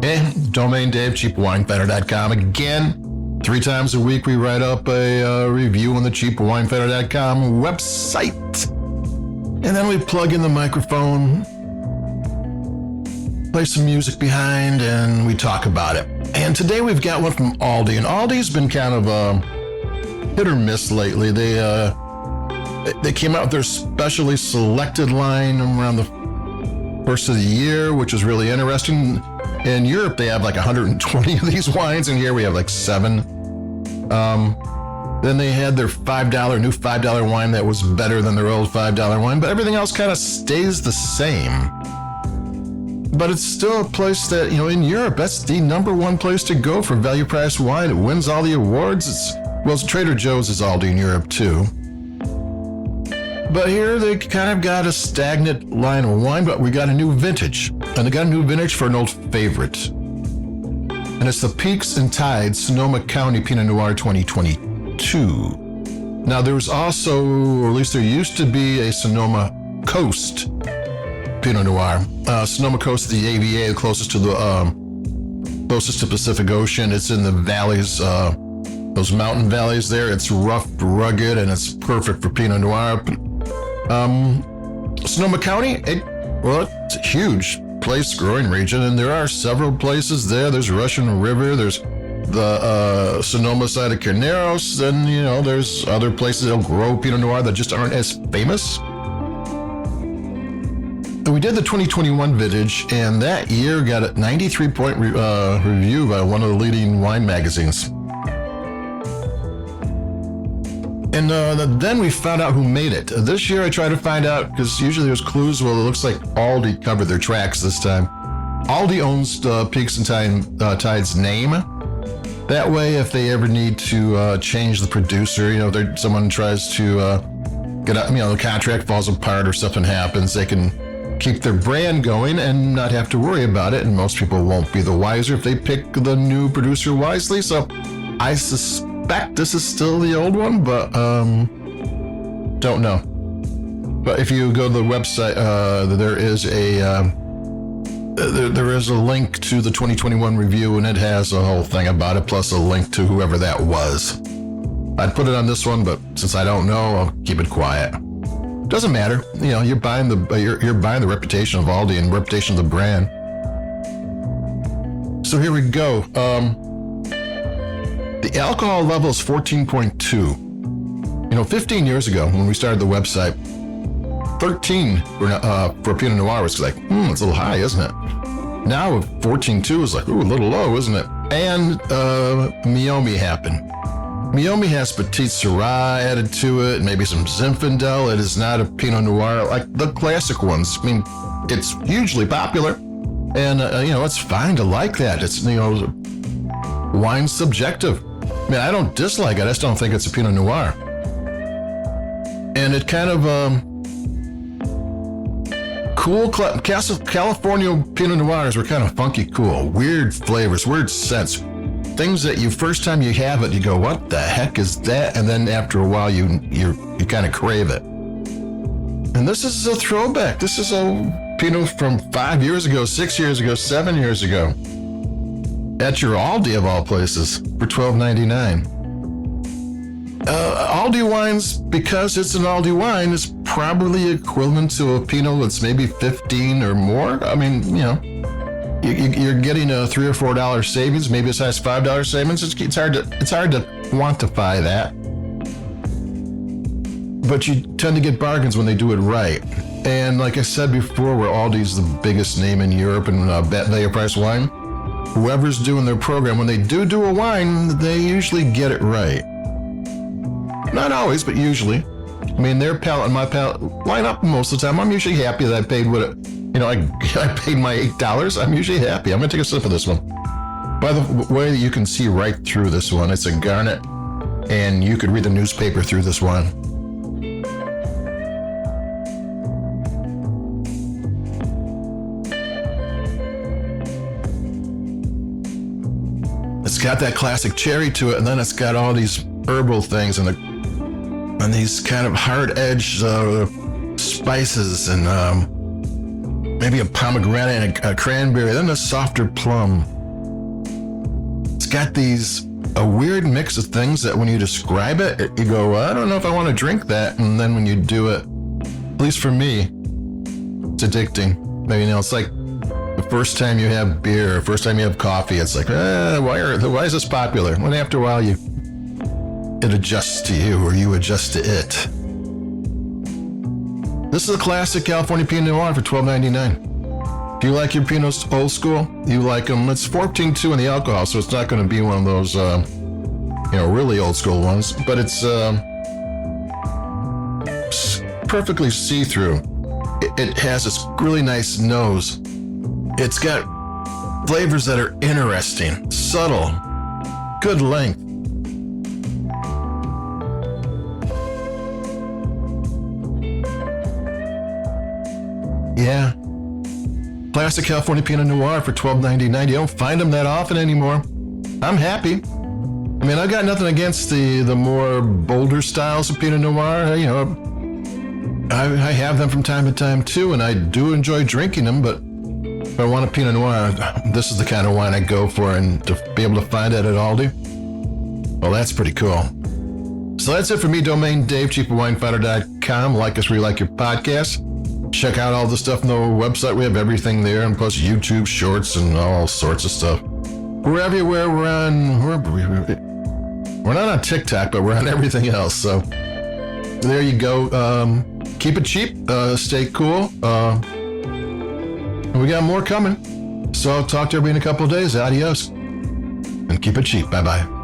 Hey, Domain Dave, cheapwinefinder.com. Again, 3 times a week we write up a review on the cheapwinefinder.com website. And then we plug in the microphone, play some music behind, and we talk about it. And today we've got one from Aldi, and Aldi's been kind of hit or miss lately. They came out with their specially selected line around the first of the year, which is really interesting. In Europe, they have like 120 of these wines, and here we have like 7. Then they had their new $5 wine that was better than their old $5 wine, but everything else kind of stays the same. But it's still a place that, in Europe, that's the #1 place to go for value price wine. It wins all the awards. Trader Joe's is Aldi in Europe too. But here they kind of got a stagnant line of wine, but we got a new vintage. And they got a new vintage for an old favorite. And it's the Peaks and Tides Sonoma County Pinot Noir 2022. Now there's also, or at least there used to be, a Sonoma Coast Pinot Noir. Sonoma Coast, the AVA, closest to Pacific Ocean. It's in the valleys, those mountain valleys there. It's rough, rugged, and it's perfect for Pinot Noir. Sonoma County, it's a huge place, growing region, and there are several places there. There's Russian River, there's the Sonoma side of Carneros, and there's other places that'll grow Pinot Noir that just aren't as famous. We did the 2021 vintage, and that year got a 93-point review by one of the leading wine magazines. And then we found out who made it. This year I tried to find out, because usually there's clues. Well, it looks like Aldi covered their tracks this time. Aldi owns Peaks and Tides name. That way, if they ever need to change the producer, someone tries to get out, the contract falls apart or something happens, they can keep their brand going and not have to worry about it. And most people won't be the wiser if they pick the new producer wisely. So I suspect this is still the old one, but don't know. But if you go to the website, there is a link to the 2021 review, and it has a whole thing about it, plus a link to whoever that was. I'd put it on this one, but since I don't know, I'll keep it quiet. Doesn't matter. You're buying the reputation of Aldi and reputation of the brand. So here we go. The alcohol level is 14.2. 15 years ago when we started the website, 13 for Pinot Noir was like, it's a little high, isn't it? Now 14.2 is like, a little low, isn't it? And Meiomi happened. Meiomi has Petit Syrah added to it, maybe some Zinfandel. It is not a Pinot Noir like the classic ones. It's hugely popular, and it's fine to like that. It's wine's subjective. I don't dislike it. I just don't think it's a Pinot Noir. And it kind of cool. California Pinot Noirs were kind of funky, cool, weird flavors, weird scents. Things that first time you have it, you go, what the heck is that? And then after a while, you kind of crave it. And this is a throwback. This is a Pinot from 5 years ago, 6 years ago, 7 years ago. At your Aldi of all places for $12.99. Aldi wines, because it's an Aldi wine, is probably equivalent to a Pinot that's maybe 15 or more. You're getting a $3 or $4 savings, maybe as high as $5 savings. It's hard to quantify that, but you tend to get bargains when they do it right. And like I said before, where Aldi's the biggest name in Europe in value price wine, whoever's doing their program, when they do a wine, they usually get it right. Not always, but usually. Their palate and my palate line up most of the time. I'm usually happy that I paid what it. I paid my $8. I'm usually happy. I'm going to take a sip of this one. By the way, you can see right through this one. It's a garnet, and you could read the newspaper through this one. It's got that classic cherry to it, and then it's got all these herbal things and these kind of hard-edged spices and maybe a pomegranate and a cranberry, then a softer plum. got a weird mix of things that when you describe it, you go, well, I don't know if I want to drink that. And then when you do it, at least for me, it's addicting. Maybe, it's like the first time you have beer, first time you have coffee, it's like, why is this popular? And after a while, it adjusts to you, or you adjust to it. This is a classic California Pinot Noir for $12.99. If you like your Pinots old school, you like them. It's 14.2 in the alcohol, so it's not going to be one of those, really old school ones. But it's perfectly see-through. It has this really nice nose. It's got flavors that are interesting, subtle, good length. Yeah. Classic California Pinot Noir for $12.99. You don't find them that often anymore. I'm happy. I've got nothing against the more bolder styles of Pinot Noir. I have them from time to time too, and I do enjoy drinking them, but if I want a Pinot Noir, this is the kind of wine I go for, and to be able to find that at Aldi, well, that's pretty cool. So that's it for me, Domain Dave, cheapofwinefinder.com. Like us where you like your podcast. Check out all the stuff on the website. We have everything there, and plus YouTube shorts and all sorts of stuff. We're everywhere. We're not on TikTok, but we're on everything else. So there you go. Keep it cheap. Stay cool. We got more coming. So I'll talk to everybody in a couple of days. Adios. And keep it cheap. Bye-bye.